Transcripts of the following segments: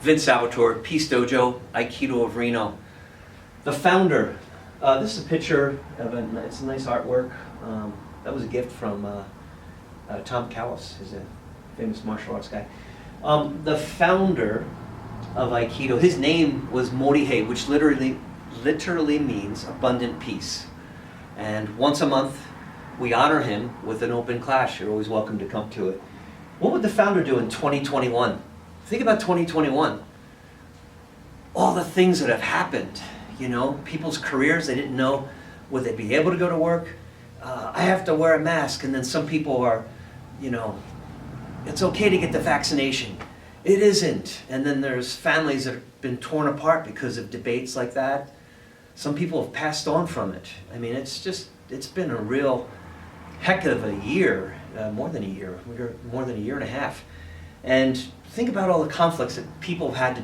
Vince Salvatore, Peace Dojo, Aikido of Reno. The founder. This is a picture of it's a nice artwork. That was a gift from Tom Callis, who's a famous martial arts guy. The founder of Aikido, his name was Morihei, which literally means abundant peace. And once a month, we honor him with an open class. You're always welcome to come to it. What would the founder do in 2021? Think about 2021. All the things that have happened, you know, people's careers, they didn't know would they be able to go to work. I have to wear a mask, and then some people are, you know, it's okay to get the vaccination. It isn't. And then there's families that have been torn apart because of debates like that. Some people have passed on from it. I mean, it's been a real heck of a year, more than a year, more than a year and a half. And think about all the conflicts that people have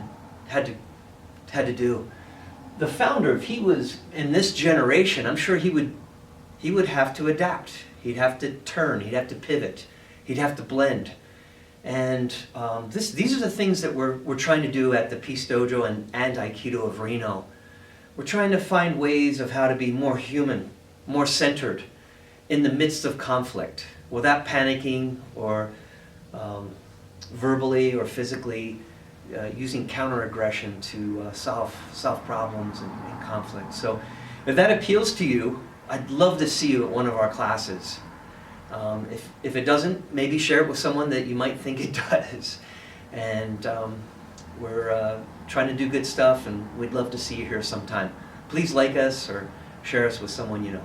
had to do. The founder, if he was in this generation, I'm sure he would have to adapt. He'd have to turn. He'd have to pivot. He'd have to blend. And these are the things that we're trying to do at the Peace Dojo and Aikido of Reno. We're trying to find ways of how to be more human, more centered in the midst of conflict, without panicking or verbally or physically using counter-aggression to solve problems and conflict. So if that appeals to you, I'd love to see you at one of our classes. If it doesn't, maybe share it with someone that you might think it does. And we're trying to do good stuff, and we'd love to see you here sometime. Please like us or share us with someone you know.